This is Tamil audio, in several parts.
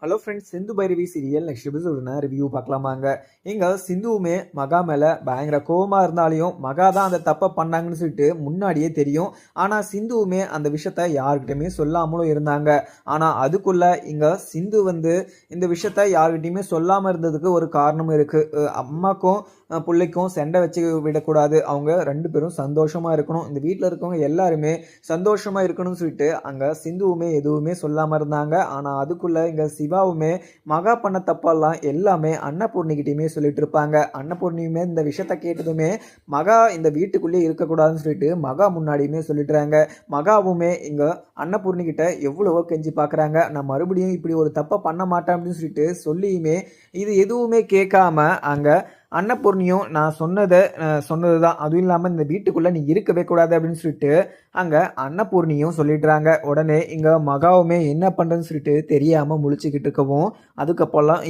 Hello friends, Sindhu Bhairavi serial next எபிசோடுனா review பார்க்கலாமாங்க. இங்கே சிந்துவுமே மகா மேலே பயங்கர கோவமாக இருந்தாலையும் மகா தான் அந்த தப்பை பண்ணாங்கன்னு சொல்லிட்டு முன்னாடியே தெரியும். ஆனால் சிந்துவுமே அந்த விஷயத்த யாருக்கிட்டையுமே சொல்லாமலும் இருந்தாங்க. ஆனால் அதுக்குள்ளே இங்கே சிந்து இந்த விஷயத்த யாருக்கிட்டையுமே சொல்லாமல் இருந்ததுக்கு ஒரு காரணமும் இருக்குது. அம்மாக்கும் பிள்ளைக்கும் சண்டை வச்சு விடக்கூடாது, அவங்க 2 பேரும் சந்தோஷமாக இருக்கணும், இந்த வீட்டில் இருக்கவங்க எல்லாருமே சந்தோஷமாக இருக்கணும்னு சொல்லிட்டு அங்கே சிந்துவுமே எதுவுமே சொல்லாமல் இருந்தாங்க. ஆனால் அதுக்குள்ளே இங்கே சிவாவுமே மகா பண்ண தப்பெல்லாம் எல்லாமே அன்னபூர்ணிக்கிட்டையுமே சொல்லிட்டு இருப்பாங்க. அன்னபூர்ணியுமே இந்த விஷயத்த கேட்டதுமே மகா இந்த வீட்டுக்குள்ளேயே இருக்கக்கூடாதுன்னு சொல்லிட்டு மகா முன்னாடியுமே சொல்லிட்டுறாங்க. மகாவுமே இங்கே அன்னபூர்ணிக்கிட்ட எவ்வளவோ கெஞ்சி பார்க்குறாங்க, நான் மறுபடியும் இப்படி ஒரு தப்பை பண்ண மாட்டேன் அப்படின்னு சொல்லிட்டு சொல்லியுமே இது எதுவுமே கேட்காம அங்கே அன்னபூர்ணியும் நான் சொன்னது தான், அதுவும் இல்லாமல் இந்த வீட்டுக்குள்ளே நீ இருக்கவே கூடாது அப்படின்னு சொல்லிட்டு அங்கே அன்னபூர்ணியும் சொல்லிடுறாங்க. உடனே இங்கே மகாவுமே என்ன பண்ணுறதுன்னு சொல்லிட்டு தெரியாமல் முழிச்சுக்கிட்டு இருக்கவும் அதுக்கப்புறம்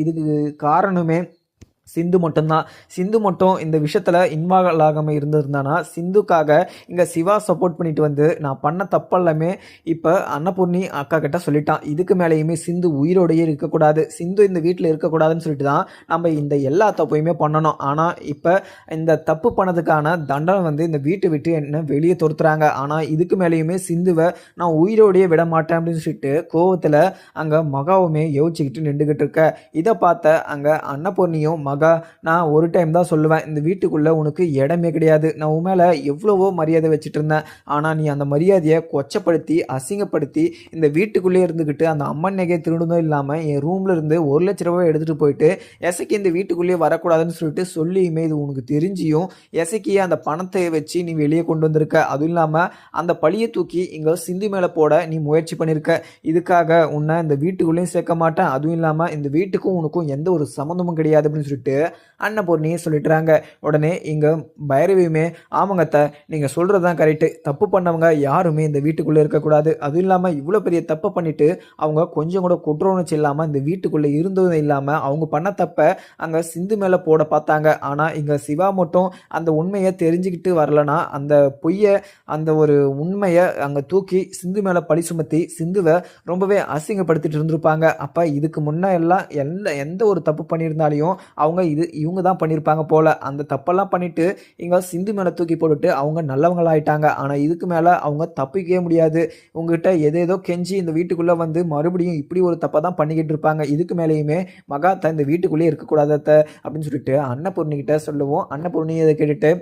இதுக்கு காரணமே சிந்து மட்டும்தான். சிந்து மட்டும் இந்த விஷயத்தில் இன்வால்வ் ஆகாமல் இருந்திருந்தானா சிந்துக்காக இங்கே சிவா சப்போர்ட் பண்ணிட்டு நான் பண்ண தப்பெல்லாமே இப்போ அன்னபூர்ணி அக்கா கிட்ட சொல்லிட்டான், இதுக்கு மேலேயுமே சிந்து உயிரோடையே இருக்கக்கூடாது, சிந்து இந்த வீட்டில் இருக்கக்கூடாதுன்னு சொல்லிட்டு தான் நம்ம இந்த எல்லா தப்பையுமே பண்ணணும். ஆனால் இப்போ இந்த தப்பு பண்ணதுக்கான தண்டனை இந்த வீட்டை விட்டு என்ன வெளியே துரத்துறாங்க. ஆனால் இதுக்கு மேலேயுமே சிந்துவை நான் உயிரோடையே விட மாட்டேன் அப்படின்னு சொல்லிட்டு கோவத்தில் அங்கே மகாவுமே யோசிச்சுக்கிட்டு நின்றுக்கிட்டு இருக்க. இதை பார்த்த அங்கே அன்னபூர்ணியும் நான் ஒரு டைம் தான் சொல்லுவேன், இந்த வீட்டுக்குள்ள உனக்கு இடமே கிடையாது, நான் உன் மேல எவ்வளவோ மரியாதை வச்சுட்டு இருந்தேன், ஆனா நீ அந்த மரியாதையை கொச்சப்படுத்தி அசிங்கப்படுத்தி இந்த வீட்டுக்குள்ளே இருந்துக்கிட்டு அந்த அம்மன் நகையை திருடுனதும் இல்லாமல் என் ரூம்ல இருந்து 1 லட்ச ரூபாய் எடுத்துட்டு போயிட்டு எசைக்கு இந்த வீட்டுக்குள்ளேயே வரக்கூடாதுன்னு சொல்லிட்டு சொல்லியுமே இது உனக்கு தெரிஞ்சியும் எசைக்கு அந்த பணத்தை வச்சு நீ வெளியே கொண்டு வந்திருக்க. அதுவும் இல்லாமல் அந்த பழியை தூக்கி இங்கே சிந்து மேலே போட நீ முயற்சி பண்ணியிருக்க. இதுக்காக உன்னை இந்த வீட்டுக்குள்ளேயும் சேர்க்க மாட்டேன், அதுவும் இல்லாமல் இந்த வீட்டுக்கும் உனக்கும் எந்த ஒரு சம்மந்தமும் கிடையாது அப்படின்னு சொல்லிட்டு அன்னபூர்ணியே சொல்லிட்டுறாங்க. உடனே இங்க பைரவியுமே ஆமாங்கத்த, நீங்க சொல்றதுதான் கரெக்டு, தப்பு பண்ணவங்க யாருமே இந்த வீட்டுக்குள்ள இருக்கக்கூடாது, அதுவும் இல்லாம இவ்வளவு பெரிய தப்பை பண்ணிட்டு அவங்க கொஞ்சம் கூட குற்றவுணர்ச்சி இல்லாம இந்த வீட்டுக்குள்ள இருந்ததும் இல்லாம அவங்க பண்ண தப்ப அங்க சிந்து மேல போட பார்த்தாங்க. ஆனா இங்க சிவா மட்டும் அந்த உண்மையை தெரிஞ்சுக்கிட்டு வரலனா அந்த பொய்ய அந்த ஒரு உண்மையை அங்க தூக்கி சிந்து மேல பழி சுமத்தி சிந்துவை ரொம்பவே அசிங்கப்படுத்திட்டு இருந்திருப்பாங்க. அப்ப இதுக்கு முன்ன எல்லாம் எந்த ஒரு தப்பு பண்ணியிருந்தாலையும் அவங்க இவங்க தான் பண்ணியிருப்பாங்க போல. அந்த தப்பெல்லாம் பண்ணிட்டு இங்க சிந்து மேலே தூக்கி போட்டுட்டு அவங்க நல்லவங்களாயிட்டாங்க. ஆனால் இதுக்கு மேலே அவங்க தப்பிக்கவே முடியாது. உங்ககிட்ட ஏதேதோ கெஞ்சி இந்த வீட்டுக்குள்ளே மறுபடியும் இப்படி ஒரு தப்பை தான் பண்ணிக்கிட்டு இருப்பாங்க. இதுக்கு மேலேயுமே மகாத்தா இந்த வீட்டுக்குள்ளேயே இருக்கக்கூடாத அப்படின்னு சொல்லிட்டு அன்னபூர்ணிக்கிட்ட சொல்லுவோம். அன்னபூர்ணி இதை கேட்டுட்டு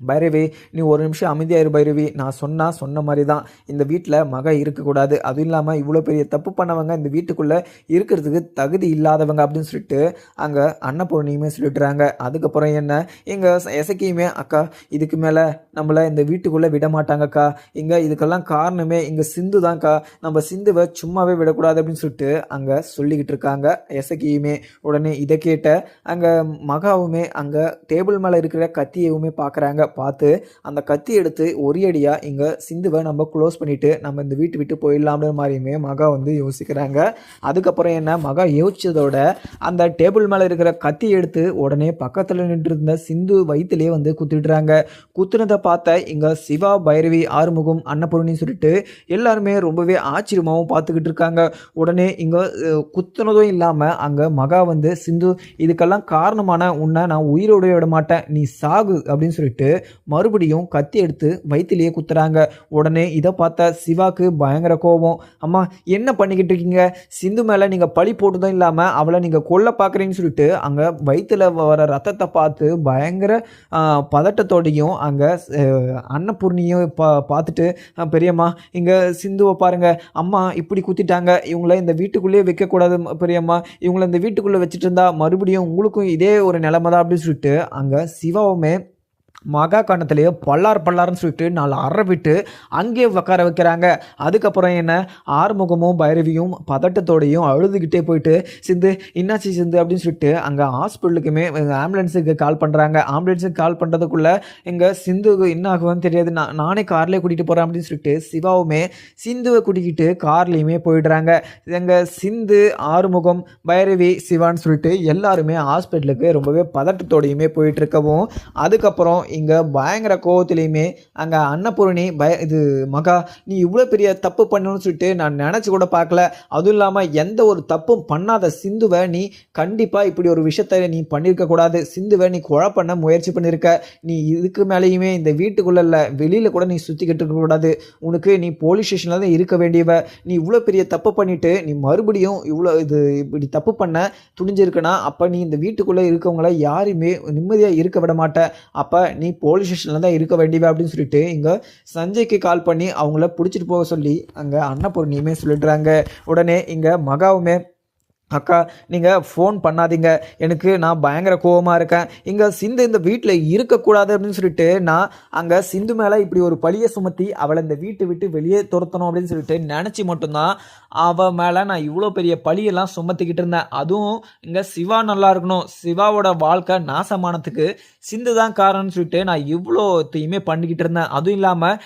பைரவி நீ ஒரு நிமிஷம் அமைதியாயிரு பைரவி, நான் சொன்ன மாதிரி தான் இந்த வீட்டில் மக இருக்கக்கூடாது, அதுவும் இல்லாமல் இவ்வளோ பெரிய தப்பு பண்ணவங்க இந்த வீட்டுக்குள்ளே இருக்கிறதுக்கு தகுதி இல்லாதவங்க அப்படின்னு சொல்லிட்டு அங்கே அன்னபூர்ணியுமே சொல்லிட்டுறாங்க. அதுக்கப்புறம் என்ன எங்கள் எசக்கியுமே அக்கா இதுக்கு மேலே நம்மளை இந்த வீட்டுக்குள்ளே விட மாட்டாங்கக்கா, இங்கே இதுக்கெல்லாம் காரணமே இங்கே சிந்து தான்க்கா, நம்ம சிந்துவை சும்மாவே விடக்கூடாது அப்படின்னு சொல்லிட்டு அங்கே சொல்லிக்கிட்டு இருக்காங்க எசக்கியுமே. உடனே இதை கேட்ட அங்கே மகாவுமே அங்கே டேபிள் மேலே இருக்கிற கத்தியவுமே பார்க்குறாங்க. பார்த்து அந்த கத்தி எடுத்து ஒரு அடியா இங்க சிந்துவை நம்ம க்ளோஸ் பண்ணிட்டு நம்ம இந்த வீட்டு விட்டு போயிடலாம்னு மாதிரியுமே மகா யோசிக்கிறாங்க. அதுக்கப்புறம் என்ன மகா யோசிச்சதோட அந்த டேபிள் மேல இருக்கிற கத்தி எடுத்து உடனே பக்கத்துல நின்று இருந்த சிந்து வயிற்றுலேயே குத்திடுறாங்க. குத்துனதை பார்த்த இங்க சிவா பைரவி ஆறுமுகம் அன்னபூர்ணி சொல்லிட்டு எல்லாருமே ரொம்பவே ஆச்சரியமாகவும் பார்த்துக்கிட்டு இருக்காங்க. உடனே இங்க குத்துனதும் இல்லாம அங்க மகா சிந்து இதுக்கெல்லாம் காரணமான உன்னை நான் உயிரோட விட மாட்டேன், நீ சாகு அப்படின்னு சொல்லிட்டு மறுபடியும் கத்தி எடுத்து வயிற்றிலேயே குத்துறாங்க. உடனே இதை பார்த்த சிவாக்கு பயங்கர கோபம், அம்மா என்ன பண்ணிக்கிட்டு இருக்கீங்க, சிந்து மேலே நீங்கள் பழி போட்டதும் இல்லாமல் அவளை நீங்கள் கொல்ல பார்க்குறீங்கன்னு சொல்லிட்டு அங்கே வயிற்றில் வர ரத்தத்தை பார்த்து பயங்கர பதட்டத்தோடையும் அங்கே அன்னபூர்ணியும் பார்த்துட்டு பெரியம்மா இங்கே சிந்துவை பாருங்க, அம்மா இப்படி குத்திட்டாங்க, இவங்கள இந்த வீட்டுக்குள்ளேயே வைக்கக்கூடாது பெரியம்மா, இவங்களை இந்த வீட்டுக்குள்ளே வச்சுட்டு இருந்தா மறுபடியும் உங்களுக்கும் இதே ஒரு நிலைமை தான் அப்படின்னு சொல்லிட்டு அங்கே சிவாவுமே மகா கணத்திலேயே பல்லார்னு சொல்லிட்டு 4 அறை விட்டு அங்கே உட்கார வைக்கிறாங்க. அதுக்கப்புறம் என்ன ஆறுமுகமும் பைரவியும் பதட்டத்தோடையும் அழுதுகிட்டே போயிட்டு சிந்து என்னாச்சு சிந்து அப்படின்னு சொல்லிட்டு அங்கே ஹாஸ்பிட்டலுக்குமே ஆம்புலன்ஸுக்கு கால் பண்ணுறாங்க. ஆம்புலன்ஸுக்கு கால் பண்ணுறதுக்குள்ளே எங்கள் சிந்துக்கு என்ன ஆகுதுன்னு தெரியாது, நானே கார்லேயே கூட்டிகிட்டு போகிறேன் அப்படின்னு சொல்லிட்டு சிவாவுமே சிந்துவை கூட்டிக்கிட்டு கார்லேயுமே போயிடுறாங்க. எங்கள் சிந்து ஆறுமுகம் பைரவி சிவான்னு சொல்லிட்டு எல்லாருமே ஹாஸ்பிட்டலுக்கு ரொம்பவே பதட்டத்தோடையுமே போயிட்டு இருக்கவும் அதுக்கப்புறம் இங்கே பயங்கர கோவத்திலையுமே அங்கே அன்னபூரணி இது மகா நீ இவ்வளோ பெரிய தப்பு பண்ணணும்னு சொல்லிட்டு நான் நினச்சி கூட பார்க்கல. அதுவும் இல்லாமல் எந்த ஒரு தப்பும் பண்ணாத சிந்துவை நீ கண்டிப்பாக இப்படி ஒரு விஷயத்த நீ பண்ணியிருக்க கூடாது. சிந்துவை நீ கொலை பண்ண முயற்சி பண்ணியிருக்க. நீ இதுக்கு மேலேயுமே இந்த வீட்டுக்குள்ள இல்லை வெளியில் கூட நீ சுற்றிக்கிட்டு இருக்கக்கூடாது. உனக்கு நீ போலீஸ் ஸ்டேஷனில் தான் இருக்க வேண்டியவ. நீ இவ்வளோ பெரிய தப்பு பண்ணிட்டு நீ மறுபடியும் இவ்வளோ இப்படி தப்பு பண்ண துணிஞ்சிருக்குன்னா அப்போ நீ இந்த வீட்டுக்குள்ளே இருக்கவங்கள யாருமே நிம்மதியாக இருக்க விட மாட்ட. அப்போ நீ போலீஸ் ஸ்டேஷனில் தான் இருக்க வேண்டியவ அப்படின்னு சொல்லிட்டு இங்கே சஞ்சய்க்கு கால் பண்ணி அவங்கள பிடிச்சிட்டு போக சொல்லி அங்கே அன்னபூர்ணியுமே சொல்லிடுறாங்க. உடனே இங்கே மகாவுமே அக்கா நீங்கள் ஃபோன் பண்ணாதீங்க, எனக்கு நான் பயங்கர கோவமாக இருக்கேன். இங்கே சிந்து இந்த வீட்டில் இருக்கக்கூடாது அப்படின்னு சொல்லிட்டு நான் அங்கே சிந்து மேலே இப்படி ஒரு பழியை சுமத்தி அவளை இந்த வீட்டை விட்டு வெளியே துரத்தணும் அப்படின்னு சொல்லிட்டு நினச்சி மட்டும்தான் அவள் மேலே நான் இவ்வளோ பெரிய பழியெல்லாம் சுமத்திக்கிட்டு இருந்தேன். அதுவும் இங்கே சிவா நல்லா இருக்கணும், சிவாவோட வாழ்க்கை நாசமானத்துக்கு சிந்து தான் காரணம்னு சொல்லிட்டு நான் இவ்வளோத்தையுமே பண்ணிக்கிட்டு இருந்தேன். அதுவும் இல்லாமல்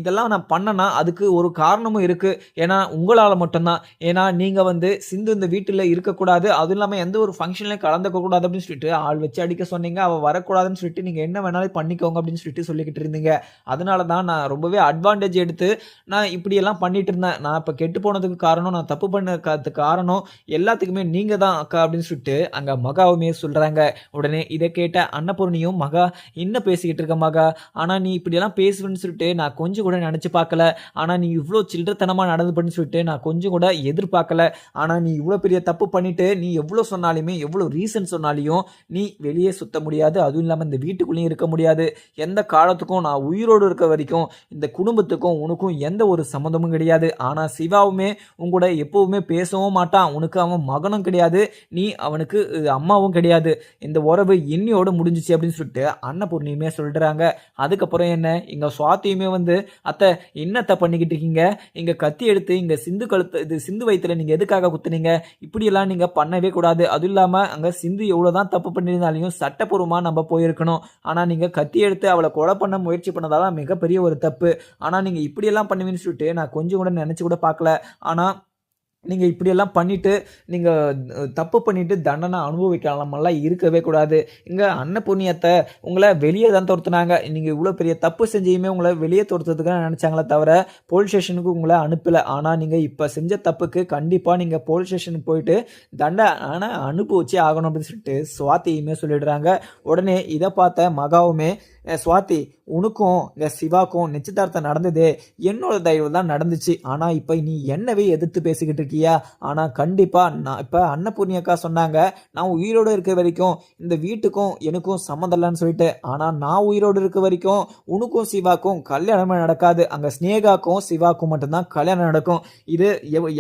இதெல்லாம் நான் பண்ணேன்னா அதுக்கு ஒரு காரணமும் இருக்குது. ஏன்னா உங்களால் மட்டும்தான். ஏன்னா நீங்கள் சிந்து இந்த வீட்டில் இருக்கக்கூடாது, அதுவும் இல்லாமல் எந்த ஒரு ஃபங்க்ஷன்லையும் கலந்துக்க கூடாது அப்படின்னு சொல்லிட்டு ஆள் வச்சு அடிக்க சொன்னீங்க. அவள் வரக்கூடாதுன்னு சொல்லிட்டு நீங்கள் என்ன வேணாலும் பண்ணிக்கோங்க அப்படின்னு சொல்லிட்டு சொல்லிக்கிட்டு இருந்தீங்க. அதனால தான் நான் ரொம்பவே அட்வான்டேஜ் எடுத்து நான் இப்படியெல்லாம் பண்ணிட்டு இருந்தேன். நான் இப்போ கெட்டு போனதுக்கு காரணம், நான் தப்பு பண்ணதுக்கு காரணம் எல்லாத்துக்குமே நீங்கள் தான் அக்கா அப்படின்னு சொல்லிட்டு அங்கே மகாவுமே சொல்கிறாங்க. உடனே இதை கேட்ட அன்னபூர்ணியும் மகா என்ன பேசிக்கிட்டு இருக்க மகா, ஆனால் நீ இப்படியெல்லாம் பேசுவேன்னு சொல்லிட்டு நான் கொஞ்சம் கூட நினச்சி பார்க்கல. ஆனால் நீ இவ்வளோ சில்லறத்தனமாக நடந்து பண்ணி சொல்லிட்டு நான் கொஞ்சம் கூட எதிர்பார்க்கல. ஆனால் நீ இவ்வளோ பெரிய தப்பு பண்ணிட்டு நீ எவ்வளோ சொன்னாலுமே எவ்வளோ ரீசன் சொன்னாலையும் நீ வெளியே சுத்த முடியாது. அதுவும் இல்லாமல் இந்த வீட்டுக்குள்ளேயும் இருக்க முடியாது. எந்த காலத்துக்கும் நான் உயிரோடு இருக்க வரைக்கும் இந்த குடும்பத்துக்கும் உனக்கும் எந்த ஒரு சம்மந்தமும் கிடையாது. ஆனால் சிவாவுமே உங்கூட எப்பவுமே பேசவும் மாட்டான். உனக்கு அவன் மகனும் கிடையாது, நீ அவனுக்கு அம்மாவும் கிடையாது. இந்த உறவு இன்னியோடு முடிஞ்சிச்சு அப்படின்னு சொல்லிட்டு அன்னபூர்ணியுமே சொல்கிறாங்க. அதுக்கப்புறம் என்ன இங்கே சுவாத்தியுமே அத்தை என்னத்தை பண்ணிக்கிட்டு இருக்கீங்க, இங்கே கத்தி எடுத்து இங்கே சிந்து கழுத்து சிந்து வயிற்றுல நீங்கள் எதுக்காக குத்துனீங்க, இப்படியெல்லாம் நீங்கள் பண்ணவே கூடாது. அதுவும் இல்லாமல் அங்கே சிந்து எவ்வளோதான் தப்பு பண்ணியிருந்தாலையும் சட்டப்பூர்வமாக நம்ம போயிருக்கணும். ஆனால் நீங்கள் கத்தி எடுத்து அவளை கொலை பண்ண முயற்சி பண்ணதால மிகப்பெரிய ஒரு தப்பு. ஆனால் நீங்கள் இப்படியெல்லாம் பண்ணுவீங்கன்னு சொல்லிட்டு நான் கொஞ்சம் கூட நினச்சி கூட பார்க்கல. ஆனால் நீங்கள் இப்படியெல்லாம் பண்ணிவிட்டு நீங்கள் தப்பு பண்ணிவிட்டு தண்டனை அனுபவிக்கலாமெல்லாம் இருக்கவே கூடாது. இங்கே அன்னபூர்ணியத்தை உங்களை வெளியே தான் துரத்துனாங்க. நீங்கள் இவ்வளோ பெரிய தப்பு செஞ்சையுமே உங்களை வெளியே துரத்துறதுக்கு நினச்சாங்களே தவிர போலீஸ் ஸ்டேஷனுக்கு உங்களை அனுப்பலை. ஆனால் நீங்கள் இப்போ செஞ்ச தப்புக்கு கண்டிப்பாக நீங்கள் போலீஸ் ஸ்டேஷனுக்கு போயிட்டு தண்டனை அனுபவிச்சே ஆகணும் அப்படின்னு சொல்லிட்டு சுவாத்தியுமே சொல்லிடுறாங்க. உடனே இதை பார்த்த மகாவுமே சுவாதி உனக்கும் இந்த சிவாக்கும் நிச்சயதார்த்தம் நடந்ததே என்னோட தயவு தான் நடந்துச்சு. ஆனால் இப்போ நீ என்னவே எதிர்த்து பேசிக்கிட்டு இருக்கியா? ஆனால் கண்டிப்பாக நான் இப்போ அன்னபூர்ணி அக்கா சொன்னாங்க நான் உயிரோடு இருக்க வரைக்கும் இந்த வீட்டுக்கும் எனக்கும் சம்மந்தம் இல்லைன்னு சொல்லிட்டு. ஆனால் நான் உயிரோடு இருக்க வரைக்கும் உனக்கும் சிவாக்கும் கல்யாணமே நடக்காது. அங்கே ஸ்னேகாக்கும் சிவாக்கும் மட்டும்தான் கல்யாணம் நடக்கும். இது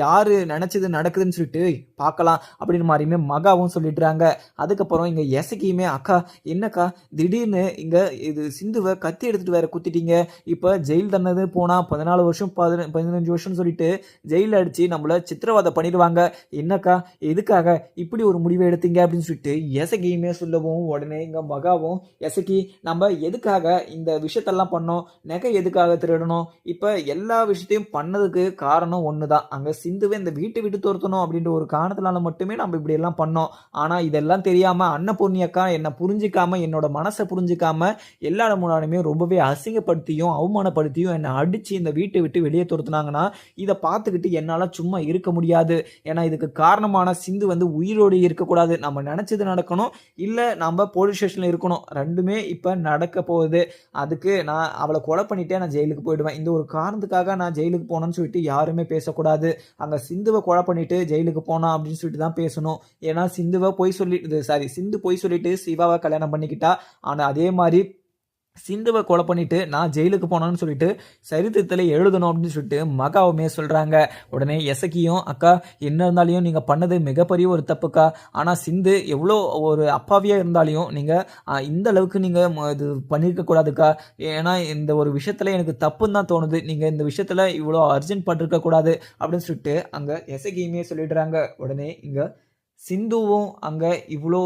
யார் நினச்சது நடக்குதுன்னு சொல்லிட்டு பார்க்கலாம் அப்படின்னு மாதிரியுமே மகாவும் சொல்லிடுறாங்க. அதுக்கப்புறம் இங்கே எசக்கியுமே அக்கா என்னக்கா திடீர்னு இங்கே இது சிந்துவை கத்தி எடுத்துட்டு வேற குத்திட்டீங்க, இப்போ ஜெயில் தண்டனை போனா 14 வருஷம் 15 வருஷம் சொல்லிட்டு ஜெயில அடிச்சு நம்மள சித்திரவதை பண்ணிடுவாங்க, என்னக்கா எதுக்காக இப்படி ஒரு முடிவை எடுத்தீங்க அப்படின்னு சொல்லிட்டு எசகியுமே சொல்லவும் உடனே இங்க மகாவும் எசகி நம்ம எதுக்காக இந்த விஷயத்தெல்லாம் பண்ணோம், நகை எதுக்காக திருடணும், இப்போ எல்லா விஷயத்தையும் பண்ணதுக்கு காரணம் ஒண்ணுதான், அங்க சிந்துவை இந்த வீட்டை விட்டு துரத்தணும் அப்படின்ற ஒரு காரணத்தினால மட்டுமே நம்ம இப்படி எல்லாம் பண்ணோம். ஆனா இதெல்லாம் தெரியாம அன்னபூர்ணி அக்கா என்ன புரிஞ்சிக்காம என்னோட மனசை புரிஞ்சிக்காம எல்லா முன்னாலுமே ரொம்பவே அசிங்கப்படுத்தியும் அவமானப்படுத்தியும் என்னை அடிச்சு இந்த வீட்டை விட்டு வெளியே துரத்துனாங்கன்னா இதை பார்த்துக்கிட்டு என்னால் சும்மா இருக்க முடியாது. ஏன்னா இதுக்கு காரணமான சிந்து உயிரோடு இருக்கக்கூடாது. நம்ம நினைச்சது நடக்கணும், இல்லை நம்ம போலீஸ் ஸ்டேஷன்ல இருக்கணும். ரெண்டுமே இப்போ நடக்க போகுது. அதுக்கு நான் அவளை கொலை பண்ணிட்டே நான் ஜெயிலுக்கு போயிடுவேன். இந்த ஒரு காரணத்துக்காக நான் ஜெயிலுக்கு போனேன்னு சொல்லிட்டு யாருமே பேசக்கூடாது. அங்கே சிந்துவை கொலை பண்ணிட்டு ஜெயிலுக்கு போனா அப்படின்னு சொல்லிட்டு தான் பேசணும். ஏன்னா சிந்து பொய் சொல்லிட்டு சிவாவை கல்யாணம் பண்ணிக்கிட்டா. ஆனால் அதே மாதிரி சிந்துவை கொலை பண்ணிட்டு நான் ஜெயிலுக்கு போனோன்னு சொல்லிட்டு சரித்திரத்தில் எழுதணும் அப்படின்னு சொல்லிட்டு மகாவுமே சொல்கிறாங்க. உடனே எசக்கியும் அக்கா என்ன இருந்தாலையும் நீங்கள் பண்ணது மிகப்பெரிய ஒரு தப்புக்கா. ஆனால் சிந்து எவ்வளோ ஒரு அப்பாவியாக இருந்தாலையும் நீங்கள் இந்த அளவுக்கு நீங்கள் இது பண்ணியிருக்க கூடாதுக்கா. ஏன்னா இந்த ஒரு விஷயத்தில் எனக்கு தப்புன்னு தான் தோணுது. நீங்கள் இந்த விஷயத்தில் இவ்வளோ அர்ஜென்ட் பண்ணிருக்க கூடாது அப்படின்னு சொல்லிட்டு அங்கே எசக்கியுமே சொல்லிடுறாங்க. உடனே இங்கே சிந்துவும் அங்க இவ்ளோ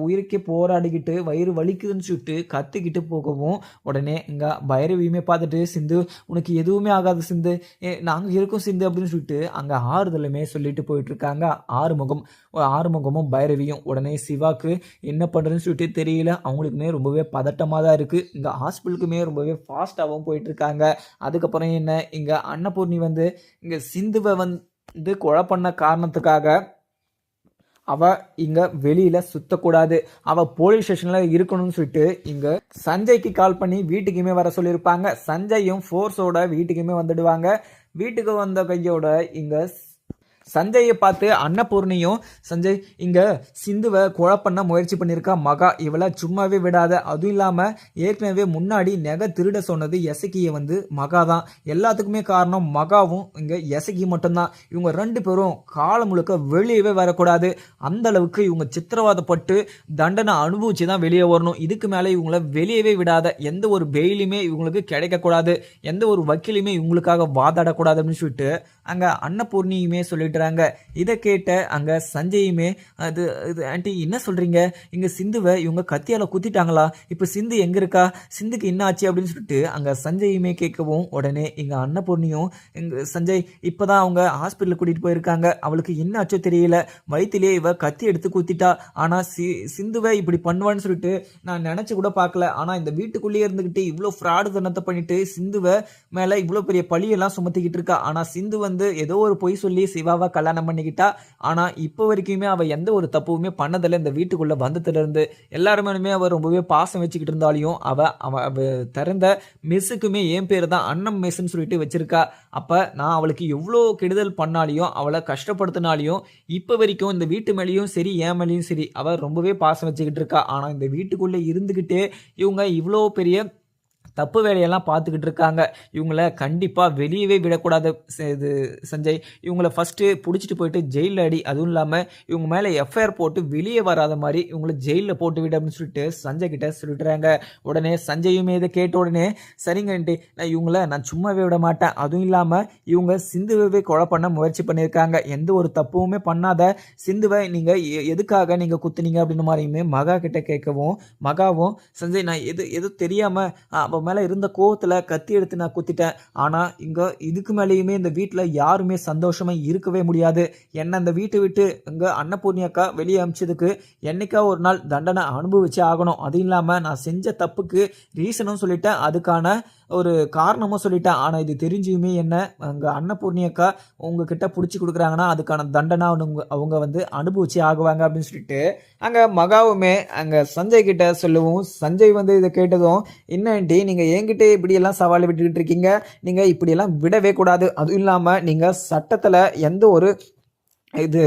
உயிருக்கே போராடிக்கிட்டு வயிறு வலிக்குதுன்னு சொல்லிட்டு கத்திக்கிட்டு போகவும், உடனே இங்க பைரவியுமே பார்த்துட்டு, "சிந்து உனக்கு எதுவுமே ஆகாது சிந்து. நாங்க இருக்கோம் சிந்து" அப்படின்னு சொல்லிட்டு அங்க ஆறுதலுமே சொல்லிட்டு போயிட்டுருக்காங்க ஆறுமுகம். ஆறுமுகமும் பைரவியும். உடனே சிவாக்கு என்ன பண்றதுன்னு சொல்லிட்டு தெரியல. அவங்களுக்குமே ரொம்பவே பதட்டமா தான் இருக்கு. இங்க ஹாஸ்பிட்டலுக்குமே ரொம்பவே ஃபாஸ்ட்டாவும் போயிட்டுருக்காங்க. அதுக்கப்புறம் என்ன, இங்க அன்னபூர்ணி வந்து இங்க சிந்துவ வந்து கொலை பண்ண காரணத்துக்காக அவ இங்க வெளியில சுத்தக்கூடாது, அவ போலீஸ் ஸ்டேஷன்ல இருக்கணும்னு சொல்லிட்டு இங்க சஞ்சய்க்கு கால் பண்ணி வீட்டுக்குமே வர சொல்லியிருப்பாங்க. சஞ்சயும் ஃபோர்ஸோட வீட்டுக்குமே வந்துடுவாங்க. வீட்டுக்கு வந்த கையோட இங்க சஞ்சயை பார்த்து அன்னபூர்ணியும், "சஞ்சய், இங்க சிந்துவை கொலை பண்ண முயற்சி பண்ணியிருக்கா மகா, இவளை சும்மாவே விடாத. அதுவும் இல்லாமல் ஏற்கனவே முன்னாடி நகை திருட சொன்னது எசக்கியை வந்து மகா தான். எல்லாத்துக்குமே காரணம் மகாவும் இங்கே எசக்கி மட்டும்தான். இவங்க 2 பேரும் காலம் முழுக்க வெளியவே வரக்கூடாது. அந்த அளவுக்கு இவங்க சித்திரவாதப்பட்டு தண்டனை அனுபவிச்சு தான் வெளியே வரணும். இதுக்கு மேலே இவங்கள வெளியவே விடாத. எந்த ஒரு பெயிலுமே இவங்களுக்கு கிடைக்கக்கூடாது. எந்த ஒரு வக்கீலுமே இவங்களுக்காக வாதாடக்கூடாது" அப்படின்னு சொல்லிட்டு அங்கே அன்னபூர்ணியுமே சொல்லிட்டுறாங்க. இதை கேட்ட அங்கே சஞ்சயுமே, அது இது ஆண்டி என்ன சொல்கிறீங்க? இங்கே சிந்துவை இவங்க கத்தியால் குத்திட்டாங்களா? இப்போ சிந்து எங்கே இருக்கா? சிந்துக்கு என்ன ஆச்சு அப்படின்னு சொல்லிட்டு அங்கே சஞ்சயுமே கேட்கவும், உடனே இங்கே அன்னபூர்ணியும், இங்கே சஞ்சய் இப்போ தான் அவங்க ஹாஸ்பிட்டலுக்கு கூட்டிகிட்டு போயிருக்காங்க. அவளுக்கு என்ன ஆச்சோ தெரியல, வயிற்றுலேயே இவ கத்தி எடுத்து குத்திட்டா. ஆனால் சிந்துவை இப்படி பண்ணுவான்னு சொல்லிட்டு நான் நினச்சி கூட பார்க்கல. ஆனால் இந்த வீட்டுக்குள்ளேயே இருந்துக்கிட்டு இவ்வளோ ஃப்ராடு தனத்தை பண்ணிட்டு சிந்துவை மேலே இவ்வளோ பெரிய பழியெல்லாம் சுமத்திக்கிட்டு இருக்கா. ஆனால் சிந்து வந்து ஏதோ ஒரு பொய் சொல்லி சிவாவை கல்யாணம் பண்ணிக்கிட்டா. ஆனா இப்போ வரைக்குமே அவ எந்த ஒரு தப்புமே பண்ணதில்லை. இந்த வீட்டுக்குள்ள வந்ததுல இருந்து எல்லாருமே அவ ரொம்பவே பாசம் வச்சுக்கிட்டு இருந்தாலையும் அவ திறந்த மெஸ்ஸுக்குமே என் பேர் தான் அன்னம் மெஸ்ன்னு சொல்லிட்டு வச்சிருக்கா. அப்ப நான் அவளுக்கு எவ்வளோ கெடுதல் பண்ணாலையும் அவளை கஷ்டப்படுத்தினாலையும் இப்போ வரைக்கும் இந்த வீட்டு மேலேயும் சரி என் மேலேயும் சரி அவ ரொம்பவே பாசம் வச்சுக்கிட்டு இருக்கா. ஆனா இந்த வீட்டுக்குள்ள இருந்துகிட்டே இவங்க இவ்வளோ பெரிய தப்பு வேலையெல்லாம் பார்த்துக்கிட்டு இருக்காங்க. இவங்கள கண்டிப்பாக வெளியவே விடக்கூடாது இது சஞ்சய். இவங்கள ஃபஸ்ட்டு பிடிச்சிட்டு போயிட்டு ஜெயிலில் அடி. அதுவும் இல்லாமல் இவங்க மேலே எஃப்ஐஆர் போட்டு வெளியே வராத மாதிரி இவங்கள ஜெயிலில் போட்டு விட அப்படின்னு சொல்லிட்டு சஞ்சய் கிட்ட சொல்லிட்டுறாங்க. உடனே சஞ்சயுமே இதை கேட்ட உடனே, "சரிங்கன்ட்டு, நான் சும்மாவே விட மாட்டேன். அதுவும் இல்லாமல் இவங்க சிந்துவை கொலை பண்ண முயற்சி பண்ணியிருக்காங்க. எந்த ஒரு தப்புமே பண்ணாத சிந்துவை நீங்கள் எதுக்காக நீங்கள் குத்துனீங்க அப்படின்னு மாதிரியுமே மகா கிட்ட கேட்கவும், மகாவும், "சஞ்சய், நான் எது தெரியாமல் அவன் மேலே இருந்த கோவத்தில் கத்தி எடுத்து நான் குத்திட்டேன். ஆனால் இங்கே இதுக்கு மேலேயுமே இந்த வீட்டில் யாருமே சந்தோஷமாக இருக்கவே முடியாது. என்னை அந்த வீட்டை விட்டு இங்கே அன்னபூர்ணி அக்கா வெளியே அமிச்சதுக்கு என்னைக்கா ஒரு நாள் தண்டனை அனுபவிச்சே ஆகணும். அதுவும் இல்லாமல் நான் செஞ்ச தப்புக்கு ரீசனும் சொல்லிட்டேன், அதுக்கான ஒரு காரணமும் சொல்லிட்டேன். ஆனால் இது தெரிஞ்சுமே என்ன அங்கே அன்னபூர்ணி அக்கா உங்ககிட்ட பிடிச்சி கொடுக்குறாங்கன்னா அதுக்கான தண்டனை அவங்க வந்து அனுபவிச்சே ஆகுவாங்க" அப்படின்னு சொல்லிட்டு அங்கே மகாவுமே அங்கே சஞ்சய் கிட்ட சொல்லவும், சஞ்சய் வந்து இதை கேட்டதும், "என்னன்டி நீங்கள் என்கிட்ட இப்படியெல்லாம் சவால் விட்டுக்கிட்டு இருக்கீங்க? நீங்கள் இப்படியெல்லாம் விடவே கூடாது. அதுவும் இல்லாமல் நீங்கள் சட்டத்தில் எந்த ஒரு இது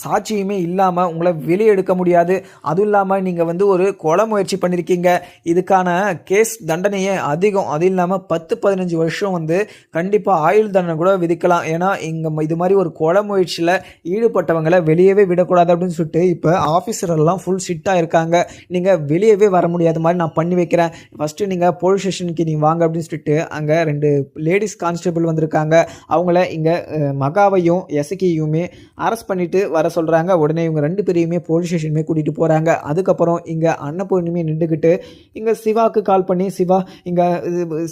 சாட்சியுமே இல்லாமல் உங்களை வெளியே எடுக்க முடியாது. அதுவும் இல்லாமல் நீங்கள் வந்து ஒரு கொலை முயற்சி பண்ணியிருக்கீங்க. இதுக்கான கேஸ் தண்டனையே அதிகம். அதுவும் இல்லாமல் 10-15 வருஷம் வந்து கண்டிப்பாக ஆயுள் தண்டனை கூட விதிக்கலாம். ஏன்னா இங்கே இது மாதிரி ஒரு கொலை முயற்சியில் ஈடுபட்டவங்களை வெளியவே விடக்கூடாது அப்படின்னு சொல்லிட்டு இப்போ ஆஃபீஸரெல்லாம் ஃபுல் ஸ்ட்ரிக்டாக இருக்காங்க. நீங்கள் வெளியவே வர முடியாத மாதிரி நான் பண்ணி வைக்கிறேன். ஃபஸ்ட்டு நீங்கள் போலீஸ் ஸ்டேஷனுக்கு நீங்கள் வாங்க அப்படின்னு சொல்லிட்டு அங்கே 2 லேடிஸ் கான்ஸ்டபிள் வந்திருக்காங்க. அவங்கள இங்கே மகாவையும் எசக்கியுமே அரெஸ்ட் பண்ணிட்டு வர சொல்கிறாங்க. உடனே இவங்க 2 பேரையுமே போலீஸ் ஸ்டேஷனுமே கூட்டிகிட்டு போகிறாங்க. அதுக்கப்புறம் இங்கே அன்னபூர்ணியுமே நின்றுக்கிட்டு இங்கே சிவாவுக்கு கால் பண்ணி, "சிவா, இங்கே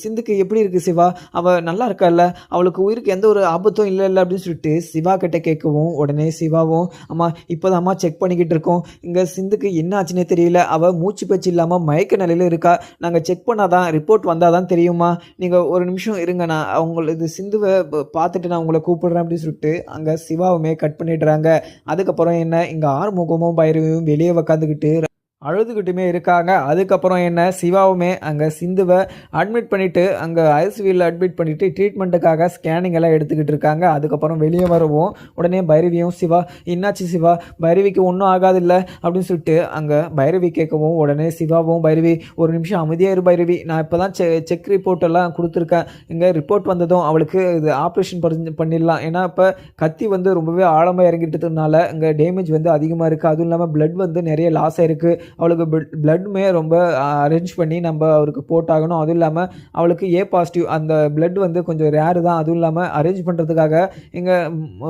சிந்துக்கு எப்படி இருக்குது சிவா? அவள் நல்லா இருக்கால்ல? அவளுக்கு உயிருக்கு எந்த ஒரு ஆபத்தும் இல்லை அப்படின்னு சொல்லிட்டு சிவா கிட்ட கேட்கவும், உடனே சிவாவும், "அம்மா இப்போ தான் அம்மா செக் பண்ணிக்கிட்டு இருக்கோம். இங்கே சிந்துக்கு என்ன ஆச்சுன்னே தெரியல. அவள் மூச்சு பேச்சு இல்லாமல் மயக்க நிலையில் இருக்கா. நாங்கள் செக் பண்ணாதான் ரிப்போர்ட் வந்தால் தான் தெரியுமா. நீங்கள் ஒரு நிமிஷம் இருங்க, நான் இது சிந்துவை பார்த்துட்டு நான் உங்களை கூப்பிடுறேன்" அப்படின்னு சொல்லிட்டு அங்கே சிவாவுமே கட் பண்ணிடுறாங்க. அதுக்கப்புறம் என்ன, இங்கே ஆறுமுகமும் பைரவியும் வெளியே உக்காந்துக்கிட்டு அழுதுகிட்டுமே இருக்காங்க. அதுக்கப்புறம் என்ன, சிவாவுமே அங்கே சிந்துவை அட்மிட் பண்ணிவிட்டு அங்கே ஐசியூவில் அட்மிட் பண்ணிவிட்டு ட்ரீட்மெண்ட்டுக்காக ஸ்கேனிங் எல்லாம் எடுத்துக்கிட்டு இருக்காங்க. அதுக்கப்புறம் வெளியே வரவும் உடனே பைரவியும், "சிவா, என்னாச்சு சிவா? பைரவிக்கு ஒன்றும் ஆகாதில்ல" அப்படின்னு சொல்லிட்டு அங்கே பைரவி கேட்கவும், உடனே சிவாவும், "பைரவி, ஒரு நிமிஷம் அமைதியாக இரு பைரவி. நான் இப்போ தான் செக் ரிப்போர்ட் எல்லாம் கொடுத்துருக்கேன். இங்கே ரிப்போர்ட் வந்ததும் அவளுக்கு இது ஆப்ரேஷன் பண்ணிடலாம். ஏன்னா இப்போ கத்தி வந்து ரொம்பவே ஆழமாக இறங்கிட்டதுனால இங்கே டேமேஜ் வந்து அதிகமாக இருக்குது. அதுவும் இல்லாமல் பிளட் வந்து நிறைய லாஸ் ஆகிருக்கு. அவளுக்கு பிளட்டுமே ரொம்ப அரேஞ்ச் பண்ணி நம்ம அவருக்கு போட்டாகணும். அதுவும் இல்லாமல் அவளுக்கு ஏ பாசிட்டிவ் அந்த பிளட் வந்து கொஞ்சம் ரேரு தான். அதுவும் இல்லாமல் அரேஞ்ச் பண்ணுறதுக்காக எங்கள்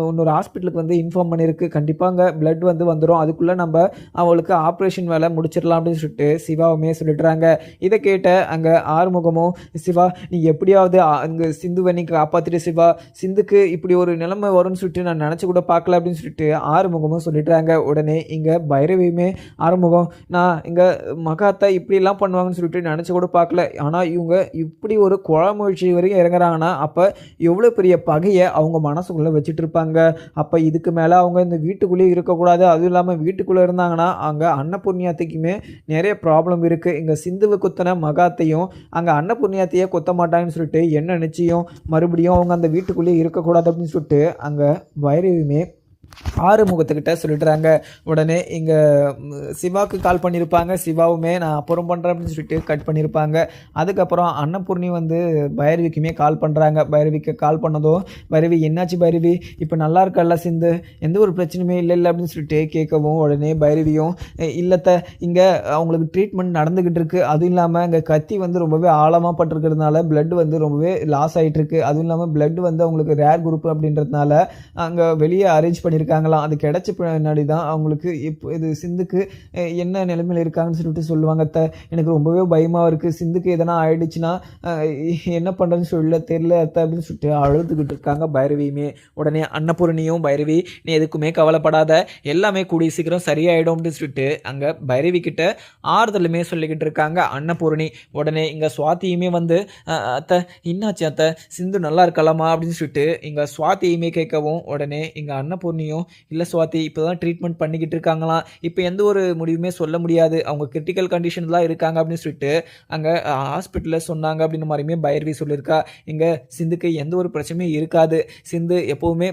இன்னொரு ஹாஸ்பிட்டலுக்கு வந்து இன்ஃபார்ம் பண்ணியிருக்கு. கண்டிப்பாக அங்கே பிளட் வந்து வந்துடும், அதுக்குள்ளே நம்ம அவளுக்கு ஆப்ரேஷன் வேலை முடிச்சிடலாம் அப்படின்னு சொல்லிட்டு சிவாவுமே சொல்லிடுறாங்க. இதை கேட்ட அங்கே ஆறுமுகமும், சிவா நீ எப்படியாவது அங்கே சிந்துவை நீ காப்பாற்றிட்டு சிவா, சிந்துக்கு இப்படி ஒரு நிலைமை வரும்னு சொல்லிட்டு நான் நினச்சி கூட பார்க்கல அப்படின்னு சொல்லிட்டு ஆறுமுகமும் சொல்லிடுறாங்க. உடனே இங்கே பைரவியுமே, ஆறுமுகம் நான் இங்கே மகாத்தை இப்படிலாம் பண்ணுவாங்கன்னு சொல்லிட்டு நினச்சி கூட பார்க்கல, ஆனால் இவங்க இப்படி ஒரு குழமுயற்சி வரைக்கும் இறங்குறாங்கன்னா அப்போ எவ்வளோ பெரிய பகையை அவங்க மனசுக்குள்ளே வச்சுட்டு இருப்பாங்க. அப்போ இதுக்கு மேலே அவங்க இந்த வீட்டுக்குள்ளேயே இருக்கக்கூடாது. அதுவும் இல்லாமல் வீட்டுக்குள்ளே இருந்தாங்கன்னா அங்கே அன்னபூர்ணியாத்தைக்குமே நிறைய ப்ராப்ளம் இருக்குது. இங்கே சிந்துவை குத்தின மகாத்தையும் அங்கே அன்னபூர்ணியாத்தையே கொத்த மாட்டாங்கன்னு சொல்லிட்டு என்ன நிச்சயம் மறுபடியும் அவங்க அந்த வீட்டுக்குள்ளேயே இருக்கக்கூடாது அப்படின்னு சொல்லிட்டு அங்கே பைரவியுமே ஆறுமுகத்துக்கிட்ட சொல்லிடுறாங்க. உடனே இங்கே சிவாவுக்கு கால் பண்ணியிருப்பாங்க. சிவாவுமே நான் அப்புறம் பண்ணுறேன் அப்படின்னு சொல்லிட்டு கட் பண்ணியிருப்பாங்க. அதுக்கப்புறம் அன்னபூர்ணி வந்து பைரவிக்குமே கால் பண்ணுறாங்க. பைரவிக்கு கால் பண்ணதும், பைரவி என்னாச்சு பைரவி, இப்போ நல்லா இருக்கல்ல சிந்து, எந்த ஒரு பிரச்சனையுமே இல்லை அப்படின்னு சொல்லிட்டு கேட்கவும், உடனே பைரவியும் இல்லத்த இங்கே அவங்களுக்கு ட்ரீட்மெண்ட் நடந்துக்கிட்டு இருக்குது. அதுவும் இல்லாமல் இங்கே கத்தி வந்து ரொம்பவே ஆழமாக பட்டிருக்கிறதுனால பிளட் வந்து ரொம்பவே லாஸ் ஆகிட்டு இருக்கு. அதுவும் இல்லாமல் பிளட் வந்து அவங்களுக்கு ரேர் குரூப் அப்படின்றதுனால அங்கே வெளியே அரேஞ்ச் பண்ணியிருக்காங்களாம். அது கிடைச்ச பின்னாடி தான் அவங்களுக்கு இப்போ இது சிந்துக்கு என்ன நிலைமையில் இருக்காங்கன்னு சொல்லிட்டு சொல்லுவாங்க. எனக்கு ரொம்பவே பயமாக இருக்குது, சிந்துக்கு எதனா ஆயிடுச்சுன்னா என்ன பண்ணுறதுன்னு சொல்ல தெரியல அப்படின்னு சொல்லிட்டு அழுதுகிட்டு இருக்காங்க பைரவியுமே. உடனே அன்னபூர்ணியும், பைரவி நீ எதுக்குமே கவலைப்படாத, எல்லாமே கூடிய சீக்கிரம் சரியாயிடும் அப்படின்னு சொல்லிட்டு அங்கே பைரவி கிட்ட ஆறுதலுமே சொல்லிக்கிட்டு இருக்காங்க அன்னபூர்ணி. உடனே இங்கே சுவாத்தியுமே வந்து அத்தை என்னாச்சு அத்தை, சிந்து நல்லா இருக்கலாமா அப்படின்னு சொல்லிட்டு இங்கே சுவாத்தியுமே கேட்கவும், உடனே இங்கே அன்னபூர்ணியும் இல்லை சுவாதி இப்போ தான் ட்ரீட்மெண்ட் பண்ணிக்கிட்டு இருக்காங்களாம், இப்போ எந்த ஒரு முடிவுமே சொல்ல முடியாது, அவங்க கிரிட்டிக்கல் கண்டிஷன் தான் இருக்காங்க அப்படின்னு சொல்லிட்டு அங்கே ஹாஸ்பிட்டலில் சொன்னாங்க அப்படின்னு மாதிரியுமே பைரவி சொல்லியிருக்கா. இங்கே சிந்துக்கு எந்த ஒரு பிரச்சனையும் இருக்காது, சிந்து எப்போவுமே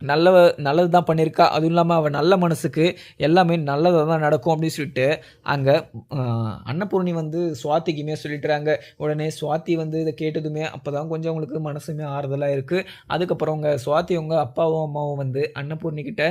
நல்லது தான் பண்ணியிருக்கா. அதுவும் இல்லாமல் அவள் நல்ல மனசுக்கு எல்லாமே நல்லதாக தான் நடக்கும் அப்படின்னு சொல்லிட்டு அங்கே அன்னபூர்ணி வந்து சுவாத்திக்குமே சொல்லிட்டுறாங்க. உடனே சுவாத்தி வந்து இதை கேட்டதுமே அப்போ தான் கொஞ்சம் அவங்களுக்கு மனசுமே ஆறுதலாக இருக்குது. அதுக்கப்புறம் அவங்க சுவாத்தி அவங்க அப்பாவும் அம்மாவும் வந்து அன்னபூர்ணிக்கிட்ட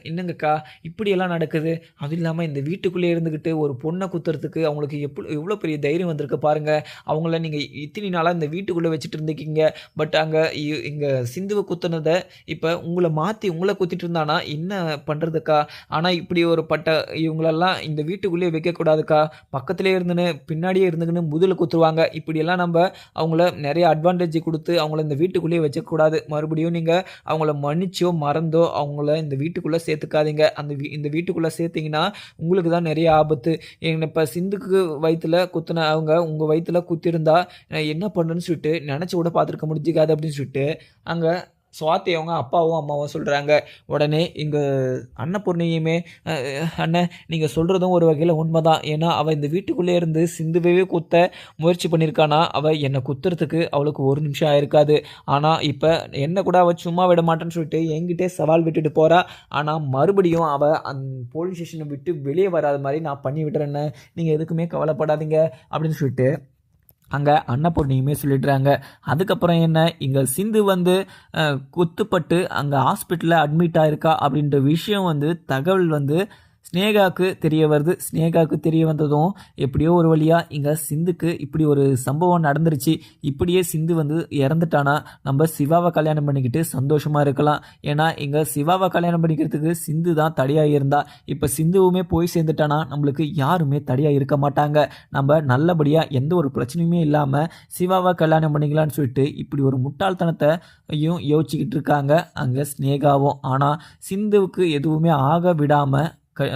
இன்னங்கக்கா இப்படியெல்லாம் நடக்குது, அதுவும் இல்லாமல் இந்த வீட்டுக்குள்ளே இருந்துக்கிட்டு ஒரு பொண்ணை குத்துறதுக்கு அவங்களுக்கு எவ்வளோ பெரிய தைரியம் வந்திருக்கு பாருங்கள், அவங்கள நீங்கள் இத்தனை நாளாக இந்த வீட்டுக்குள்ளே வச்சுட்டு இருந்துக்கிங்க, பட் அங்கே இங்கே சிந்துவை குத்துனதை இப்போ உங்களை மாற்றி உங்களை குத்திட்டு இருந்தானா என்ன பண்ணுறதுக்கா, ஆனால் இப்படி ஒரு இவங்களெல்லாம் இந்த வீட்டுக்குள்ளேயே வைக்கக்கூடாதுக்கா, பக்கத்திலே இருந்துன்னு பின்னாடியே இருந்துக்குன்னு முதல்ல குத்துருவாங்க, இப்படியெல்லாம் நம்ம அவங்கள நிறைய அட்வான்டேஜ் கொடுத்து அவங்கள இந்த வீட்டுக்குள்ளேயே வச்சக்கூடாது, மறுபடியும் நீங்கள் அவங்கள மன்னிச்சோ மறந்தோ அவங்கள இந்த வீட்டுக்குள்ளே சேர்த்துக்காதீங்க, இந்த வீட்டுக்குள்ளே சேர்த்திங்கன்னா உங்களுக்கு தான் நிறைய ஆபத்து, இப்போ சிந்துக்கு வயிற்றில் குத்துன அவங்க உங்கள் வயிற்றில் குத்திருந்தா என்ன பண்ணுன்னு சொல்லிட்டு நினச்சி கூட பார்த்துருக்க முடிஞ்சிக்காது அப்படின்னு சொல்லிட்டு அங்கே சுவாத்தி அவங்க அப்பாவும் அம்மாவும் சொல்கிறாங்க. உடனே இங்கே அன்னபூர்ணியுமே அண்ணன் நீங்கள் சொல்கிறதும் ஒரு வகையில் உண்மை தான், ஏன்னா அவள் இந்த வீட்டுக்குள்ளே இருந்து சிந்துவே குத்த முயற்சி பண்ணியிருக்கானா, அவள் என்னை குத்துறதுக்கு அவளுக்கு ஒரு நிமிஷம் ஆயிருக்காது, ஆனால் இப்போ என்ன கூட அவள் சும்மா விட மாட்டேன்னு சொல்லிட்டு என்கிட்டே சவால் விட்டுட்டு போகிறா, ஆனால் மறுபடியும் அவள் அந்த போலீஸ் ஸ்டேஷனை விட்டு வெளியே வராத மாதிரி நான் பண்ணி விட்டுறேன்னு, நீங்கள் எதுக்குமே கவலைப்படாதீங்க அப்படின்னு சொல்லிட்டு அங்கே அன்னபூர்ணியுமே சொல்லிடுறாங்க. அதுக்கப்புறம் என்ன, இங்கே சிந்து வந்து குத்துப்பட்டு அங்கே ஹாஸ்பிட்டலில் அட்மிட் ஆயிருக்கா அப்படின்ற விஷயம் வந்து தகவல் வந்து ஸ்னேகாவுக்கு தெரிய வருது. ஸ்னேகாவுக்கு தெரிய வந்ததும் எப்படியோ ஒரு வழியாக இங்கே சிந்துக்கு இப்படி ஒரு சம்பவம் நடந்துருச்சு, இப்படியே சிந்து வந்து இறந்துட்டானா நம்ம சிவாவை கல்யாணம் பண்ணிக்கிட்டு சந்தோஷமாக இருக்கலாம், ஏன்னா இங்கே சிவாவை கல்யாணம் பண்ணிக்கிறதுக்கு சிந்து தான் தடையாக இருந்தா, இப்போ சிந்துவுமே போய் சேர்ந்துட்டானா நம்மளுக்கு யாருமே தடையாக இருக்க மாட்டாங்க, நம்ம நல்லபடியாக எந்த ஒரு பிரச்சனையுமே இல்லாமல் சிவாவை கல்யாணம் பண்ணிக்கலான்னு சொல்லிட்டு இப்படி ஒரு முட்டாள்தனத்தையும் யோசிச்சுக்கிட்டு இருக்காங்க அங்கே ஸ்னேகாவும். ஆனால் சிந்துவுக்கு எதுவுமே ஆக விடாமல்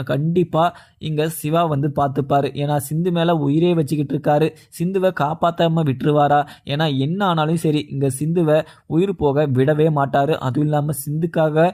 கண்டிப்பாக இங்கே சிவா வந்து பார்த்துப்பார், ஏன்னா சிந்து மேலே உயிரே வச்சுக்கிட்டு இருக்காரு, சிந்துவை காப்பாற்றாமல் விட்டுருவாரா, ஏன்னா என்ன ஆனாலும் சரி இங்கே சிந்துவை உயிர் போக விடவே மாட்டார், அதுவும் இல்லாமல் சிந்துக்காக